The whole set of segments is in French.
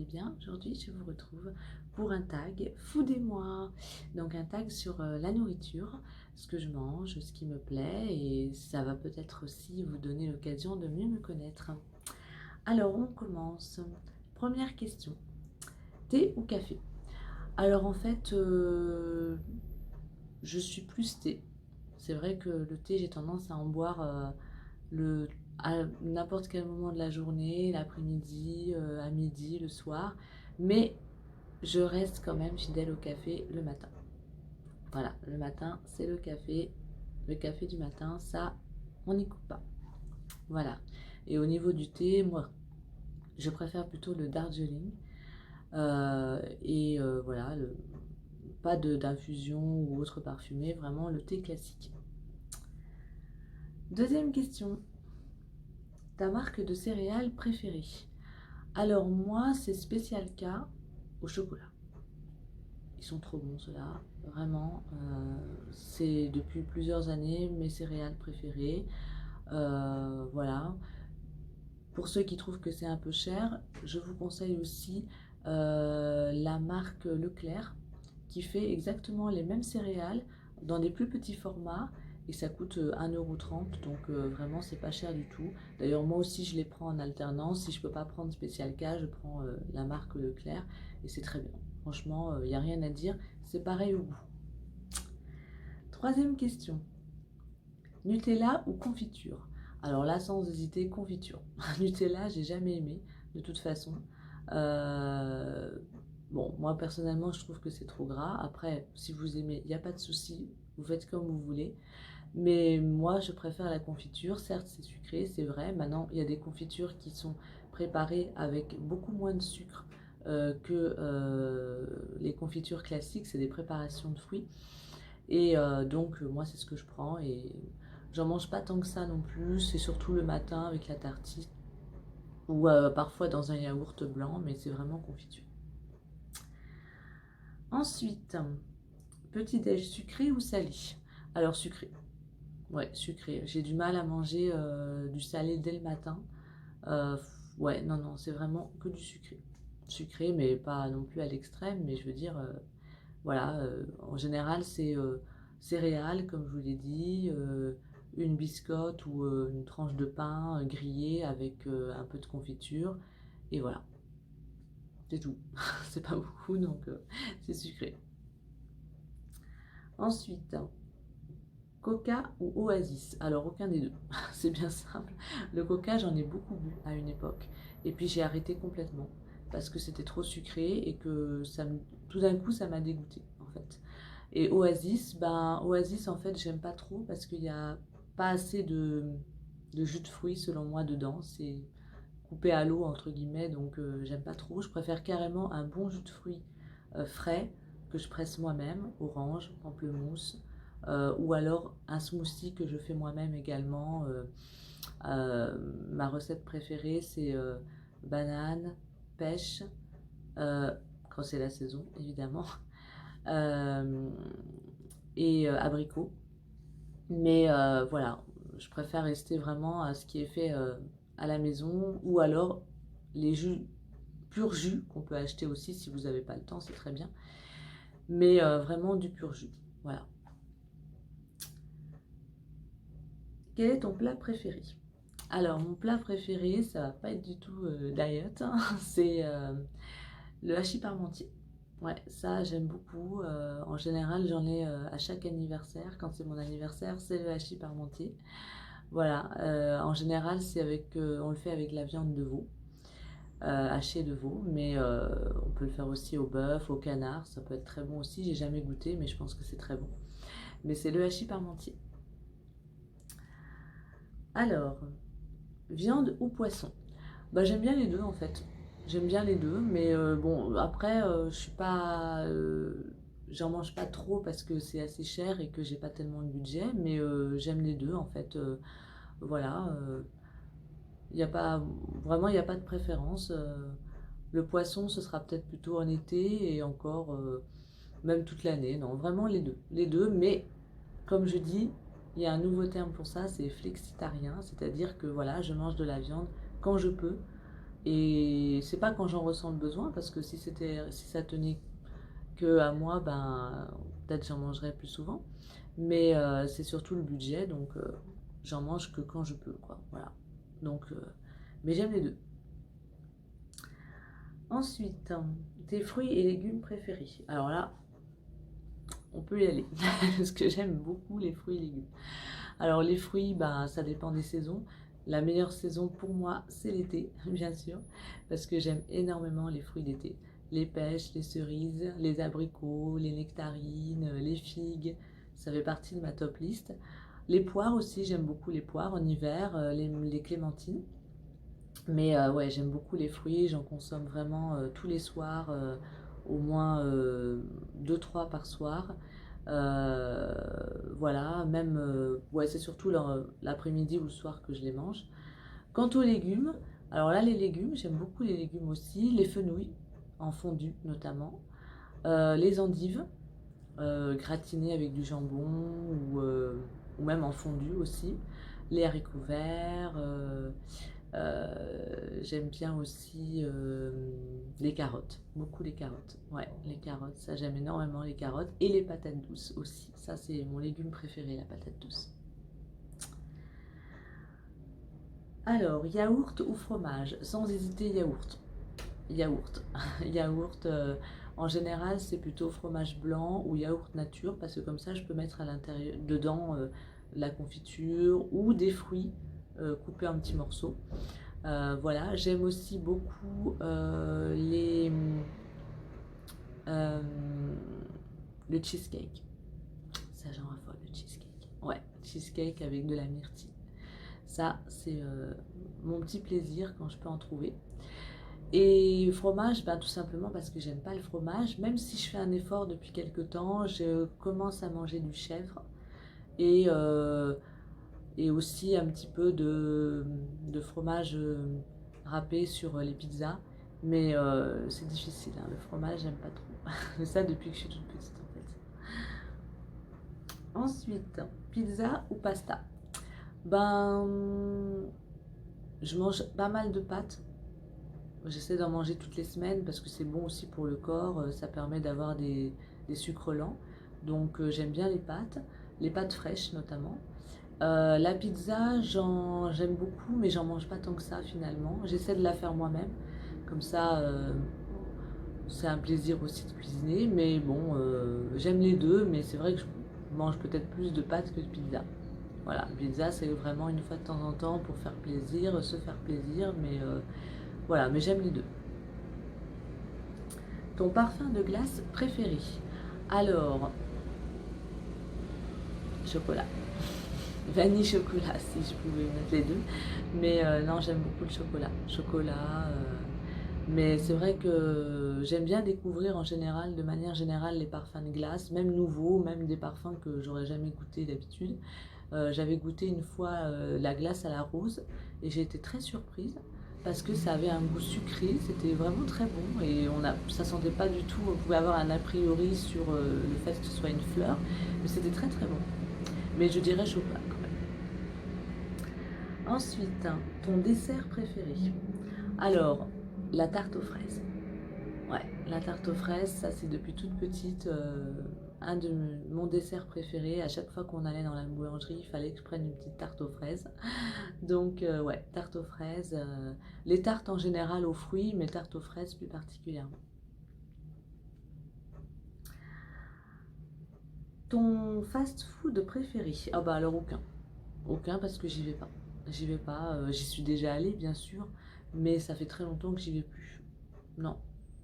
allez bien. Aujourd'hui, je vous retrouve pour un tag Food et moi. Donc un tag sur la nourriture, ce que je mange, ce qui me plaît et ça va peut-être aussi vous donner l'occasion de mieux me connaître. Alors on commence. Première question. Thé ou café? Alors en fait, je suis plus thé. C'est vrai que le thé, j'ai tendance à en boire le, à n'importe quel moment de la journée, l'après-midi, à midi, le soir. Mais je reste quand même fidèle au café le matin. Voilà, le matin, c'est le café. Le café du matin, ça, on n'y coupe pas. Voilà. Et au niveau du thé, moi, je préfère plutôt le Darjeeling. Voilà, pas d'infusion ou autre parfumé, vraiment le thé classique. Deuxième question. Ta marque de céréales préférée? Alors moi, c'est spécial K au chocolat. Ils sont trop bons ceux-là, vraiment. C'est depuis plusieurs années mes céréales préférées. Voilà. Pour ceux qui trouvent que c'est un peu cher, je vous conseille aussi la marque Leclerc qui fait exactement les mêmes céréales dans des plus petits formats et ça coûte 1,30 €, donc vraiment c'est pas cher du tout. D'ailleurs moi aussi je les prends en alternance, si je peux pas prendre spécial K, je prends la marque Leclerc et c'est très bien. Franchement, il n'y a rien à dire, c'est pareil au goût. Troisième question, Nutella ou confiture? Alors là, sans hésiter, confiture. Nutella, j'ai jamais aimé, de toute façon. Euh, Bon, moi personnellement, je trouve que c'est trop gras. Après, si vous aimez, il n'y a pas de souci, vous faites comme vous voulez. Mais moi, je préfère la confiture. Certes, c'est sucré, c'est vrai. Maintenant, il y a des confitures qui sont préparées avec beaucoup moins de sucre que les confitures classiques. C'est des préparations de fruits. Et moi, c'est ce que je prends. Et j'en mange pas tant que ça non plus. C'est surtout le matin avec la tartine ou parfois dans un yaourt blanc, mais c'est vraiment confiture. Ensuite, petit-déj sucré ou salé? Alors sucré. Ouais, sucré. J'ai du mal à manger du salé dès le matin. Euh, ouais, non, non, c'est vraiment que du sucré. Sucré, mais pas non plus à l'extrême. Mais je veux dire, voilà, en général, c'est céréales, comme je vous l'ai dit, une biscotte ou une tranche de pain grillée avec un peu de confiture. Et voilà, c'est tout. C'est pas beaucoup, donc c'est sucré. Ensuite, Coca ou Oasis? Alors aucun des deux, c'est bien simple. Le Coca, j'en ai beaucoup bu à une époque. Et puis j'ai arrêté complètement parce que c'était trop sucré et que tout d'un coup ça m'a dégoûté en fait. Et Oasis, Oasis en fait j'aime pas trop parce qu'il n'y a pas assez de jus de fruits selon moi dedans. C'est coupé à l'eau entre guillemets donc j'aime pas trop. Je préfère carrément un bon jus de fruits frais que je presse moi-même, orange, pamplemousse, ou alors un smoothie que je fais moi-même également. Ma recette préférée, c'est banane, pêche, euh, quand c'est la saison, évidemment, euh, et abricot. Mais voilà, je préfère rester vraiment à ce qui est fait à la maison, ou alors les jus, pur jus, qu'on peut acheter aussi si vous n'avez pas le temps, c'est très bien. Mais vraiment du pur jus. Voilà. Quel est ton plat préféré? Alors, mon plat préféré, ça va pas être du tout diet, hein, c'est le hachis parmentier. Ouais, ça j'aime beaucoup. En général, j'en ai à chaque anniversaire. Quand c'est mon anniversaire, c'est le hachis parmentier. Voilà, en général, on le fait avec la viande de veau, hachée de veau, mais on peut le faire aussi au bœuf, au canard. Ça peut être très bon aussi. J'ai jamais goûté, mais je pense que c'est très bon. Mais c'est le hachis parmentier. Alors, viande ou poisson? Bah, j'aime bien les deux en fait. J'aime bien les deux, mais bon, après, je suis pas. J'en mange pas trop parce que c'est assez cher et que j'ai pas tellement de budget, mais j'aime les deux en fait. Voilà, il y a pas. Vraiment, il n'y a pas de préférence. Le poisson, ce sera peut-être plutôt en été et encore, même toute l'année. Non, vraiment les deux. Les deux, mais comme je dis, il y a un nouveau terme pour ça, c'est flexitarien, c'est-à-dire que voilà, je mange de la viande quand je peux, Et c'est pas quand j'en ressens le besoin, parce que si ça tenait que à moi, ben peut-être j'en mangerais plus souvent. Mais c'est surtout le budget, donc j'en mange que quand je peux, quoi. Voilà. Donc, mais j'aime les deux. Ensuite, tes fruits et légumes préférés. Alors là, on peut y aller, parce que j'aime beaucoup les fruits et légumes. Alors les fruits, ben, ça dépend des saisons. La meilleure saison pour moi, c'est l'été, bien sûr, parce que j'aime énormément les fruits d'été. Les pêches, les cerises, les abricots, les nectarines, les figues, ça fait partie de ma top liste. Les poires aussi, j'aime beaucoup les poires en hiver, les clémentines. Mais ouais, j'aime beaucoup les fruits, j'en consomme vraiment tous les soirs, au moins 2-3 par soir. Euh, voilà, même, ouais, c'est surtout l'après-midi ou le soir que je les mange. Quant aux légumes, alors là, les légumes, j'aime beaucoup les légumes aussi, les fenouils, en fondu notamment, les endives, gratinées avec du jambon ou même en fondu aussi, les haricots verts. J'aime bien aussi les carottes, beaucoup les carottes. Ouais, les carottes, ça j'aime énormément les carottes. Et les patates douces aussi. Ça c'est mon légume préféré, la patate douce. Alors, yaourt ou fromage? Sans hésiter, yaourt. Yaourt. Yaourt, en général, c'est plutôt fromage blanc ou yaourt nature, parce que comme ça, je peux mettre à l'intérieur, dedans la confiture ou des fruits coupés en petits morceaux. Voilà, j'aime aussi beaucoup euh, le cheesecake. Ça, j'en raffole, le cheesecake. Ouais, cheesecake avec de la myrtille. Ça, c'est mon petit plaisir quand je peux en trouver. Et fromage, ben, tout simplement parce que j'aime pas le fromage. Même si je fais un effort depuis quelques temps, je commence à manger du chèvre. Et, euh, et aussi un petit peu de fromage râpé sur les pizzas. Mais c'est difficile, hein. Le fromage, j'aime pas trop. Mais ça depuis que je suis toute petite en fait. Ensuite, pizza ou pasta? Ben, je mange pas mal de pâtes. J'essaie d'en manger toutes les semaines parce que c'est bon aussi pour le corps. Ça permet d'avoir des sucres lents. Donc j'aime bien les pâtes fraîches notamment. La pizza, j'aime beaucoup, mais j'en mange pas tant que ça finalement. J'essaie de la faire moi-même. Comme ça, c'est un plaisir aussi de cuisiner. Mais bon, j'aime les deux, mais c'est vrai que je mange peut-être plus de pâtes que de pizza. Voilà, pizza, c'est vraiment une fois de temps en temps pour faire plaisir, se faire plaisir, mais voilà, mais j'aime les deux. Ton parfum de glace préféré? Alors, chocolat. Vanille chocolat, si je pouvais mettre les deux. Mais non, j'aime beaucoup le chocolat. Chocolat. Mais c'est vrai que j'aime bien découvrir en général, de manière générale, les parfums de glace, même nouveaux, même des parfums que j'aurais jamais goûté d'habitude. J'avais goûté une fois la glace à la rose et j'ai été très surprise parce que ça avait un goût sucré, c'était vraiment très bon et ça sentait pas du tout, on pouvait avoir un a priori sur le fait que ce soit une fleur, mais c'était très très bon. Mais je dirais chocolat quand même. Ensuite, ton dessert préféré? Alors, la tarte aux fraises. Ouais, la tarte aux fraises, ça c'est depuis toute petite un de mon dessert préféré. À chaque fois qu'on allait dans la boulangerie, il fallait que je prenne une petite tarte aux fraises. Donc ouais, tarte aux fraises. Les tartes en général aux fruits, mais tarte aux fraises plus particulièrement. Ton fast-food préféré? Ah bah alors aucun. Aucun parce que j'y vais pas. J'y vais pas. J'y suis déjà allée bien sûr, mais ça fait très longtemps que j'y vais plus. Non.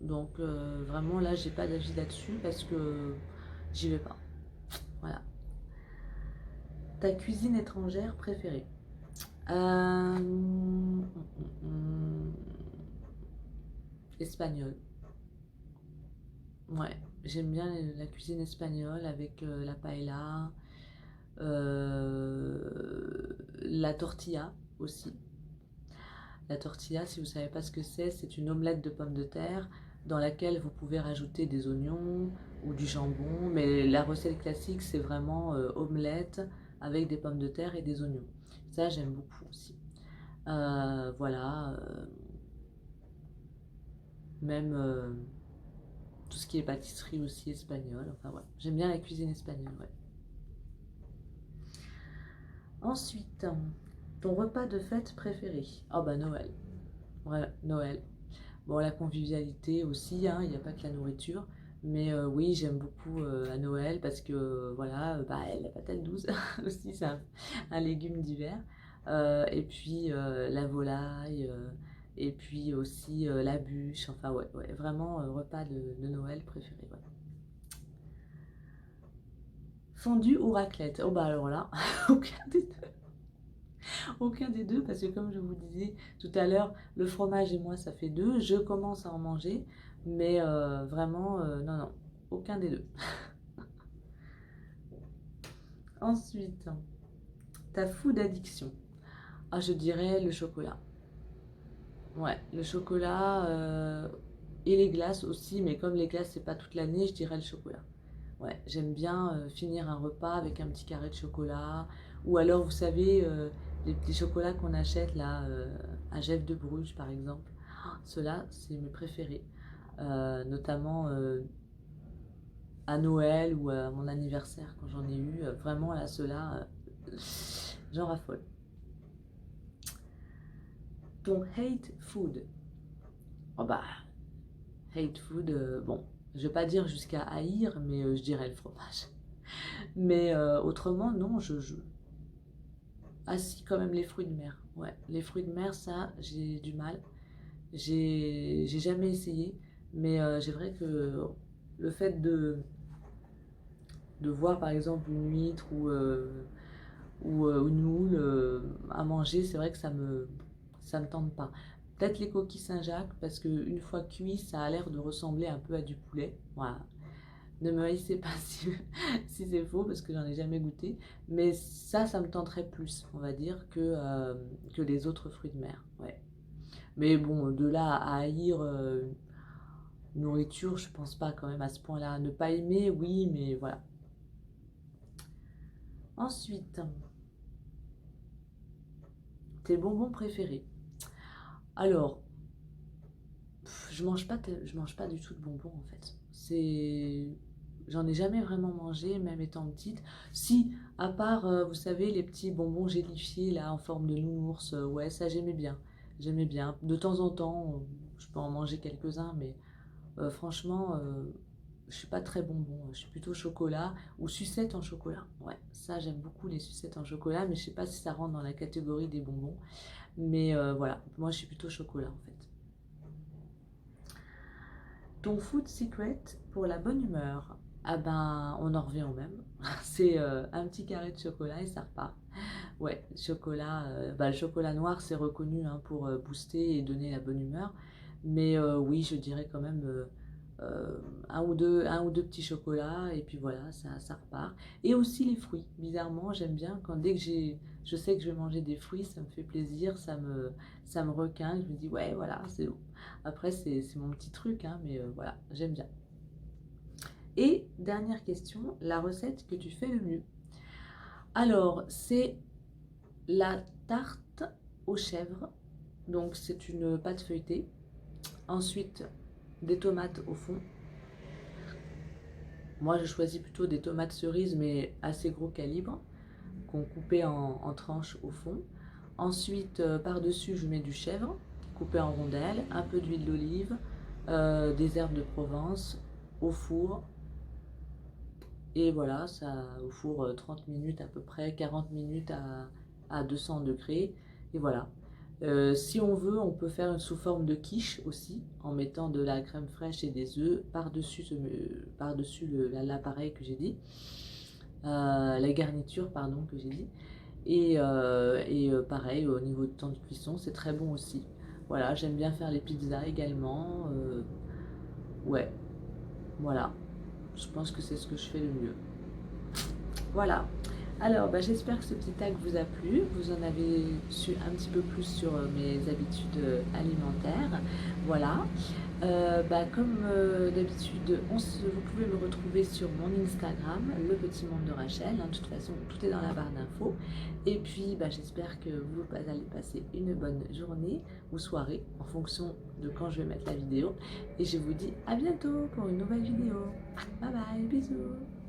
Donc vraiment là, j'ai pas d'avis là-dessus parce que j'y vais pas. Voilà. Ta cuisine étrangère préférée? Euh, hum, Espagnol. Ouais, j'aime bien la cuisine espagnole avec la paella, la tortilla aussi. La tortilla, si vous ne savez pas ce que c'est une omelette de pommes de terre dans laquelle vous pouvez rajouter des oignons ou du jambon. Mais la recette classique, c'est vraiment omelette avec des pommes de terre et des oignons. Ça, j'aime beaucoup aussi. Voilà. même tout ce qui est pâtisserie aussi espagnole. Enfin ouais, j'aime bien la cuisine espagnole, ouais. Ensuite, ton repas de fête préféré? Oh bah Noël. Ouais, Noël. Bon, la convivialité aussi, hein, il n'y a pas que la nourriture. Mais oui, j'aime beaucoup à Noël parce que voilà, bah, la patate douce aussi, c'est un légume d'hiver. Et puis la volaille, et puis aussi la bûche. Enfin, ouais, ouais, vraiment repas de Noël préféré. Ouais. Fondue ou raclette? Oh, bah alors là, aucun des deux. Aucun des deux, parce que comme je vous disais tout à l'heure, le fromage et moi, ça fait deux. Je commence à en manger, mais vraiment, non, non, aucun des deux. Ensuite, ta food addiction. Ah, je dirais le chocolat. Ouais, le chocolat et les glaces aussi, mais comme les glaces, c'est pas toute l'année, je dirais le chocolat. Ouais, j'aime bien finir un repas avec un petit carré de chocolat. Ou alors, vous savez, les petits chocolats qu'on achète là, à Jeff de Bruges par exemple. Ah, ceux-là, c'est mes préférés. Notamment à Noël ou à mon anniversaire quand j'en ai eu. Vraiment, là, ceux-là, j'en raffole. Ton hate food. Oh bah, hate food, bon, je vais pas dire jusqu'à haïr, mais je dirais le fromage. Mais autrement, non, Ah si, quand même les fruits de mer. Ouais, les fruits de mer, ça, j'ai du mal. J'ai jamais essayé, mais j'ai vrai que le fait de voir par exemple une huître ou une moule à manger, c'est vrai que ça me tente pas. Peut-être les coquilles Saint-Jacques, parce qu'une fois cuit, ça a l'air de ressembler un peu à du poulet. Voilà. Ne me haïssez pas si c'est faux, parce que j'en ai jamais goûté. Mais ça me tenterait plus, on va dire, que les autres fruits de mer. Ouais. Mais bon, de là à haïr nourriture, je pense pas quand même à ce point-là. Ne pas aimer, oui, mais voilà. Ensuite, tes bonbons préférés. Alors, je mange pas du tout de bonbons en fait. J'en ai jamais vraiment mangé, même étant petite. Si, à part, vous savez, les petits bonbons gélifiés là en forme de nounours, ouais, ça j'aimais bien. J'aimais bien. De temps en temps, je peux en manger quelques-uns, mais franchement, je suis pas très bonbon. Je suis plutôt chocolat ou sucette en chocolat. Ouais, ça j'aime beaucoup les sucettes en chocolat, mais je sais pas si ça rentre dans la catégorie des bonbons. Mais voilà, moi je suis plutôt chocolat en fait. Ton food secret pour la bonne humeur. Ah ben, on en revient au même. C'est un petit carré de chocolat et ça repart. Ouais, chocolat, bah, le chocolat noir, c'est reconnu hein, pour booster et donner la bonne humeur. Mais oui, je dirais quand même un ou deux petits chocolats et puis voilà, ça repart. Et aussi les fruits. Bizarrement, j'aime bien quand dès que je sais que je vais manger des fruits, ça me fait plaisir, ça me requinque. Je me dis ouais, voilà, c'est bon. Après, c'est mon petit truc, hein, mais voilà, j'aime bien. Et dernière question, la recette que tu fais le mieux. Alors, c'est la tarte aux chèvres. Donc, c'est une pâte feuilletée. Ensuite, des tomates au fond. Moi, je choisis plutôt des tomates cerises, mais assez gros calibre, qu'on coupait en tranches au fond. Ensuite, par-dessus, je mets du chèvre, coupé en rondelles, un peu d'huile d'olive, des herbes de Provence, au four. Et voilà, ça au four 30 minutes à peu près, 40 minutes à 200 degrés. Et voilà. Si on veut, on peut faire une sous forme de quiche aussi, en mettant de la crème fraîche et des œufs par-dessus l'appareil que j'ai dit, la garniture, pardon, que j'ai dit. Et pareil, au niveau de temps de cuisson, c'est très bon aussi. Voilà, j'aime bien faire les pizzas également. Ouais, voilà. Je pense que c'est ce que je fais le mieux. Voilà. Alors, bah, j'espère que ce petit tag vous a plu. Vous en avez su un petit peu plus sur mes habitudes alimentaires. Voilà. Comme d'habitude, vous pouvez me retrouver sur mon Instagram, Le Petit Monde de Rachel. Hein, de toute façon, tout est dans la barre d'infos. Et puis, j'espère que vous allez passer une bonne journée ou soirée en fonction de quand je vais mettre la vidéo. Et je vous dis à bientôt pour une nouvelle vidéo. Bye bye, bisous.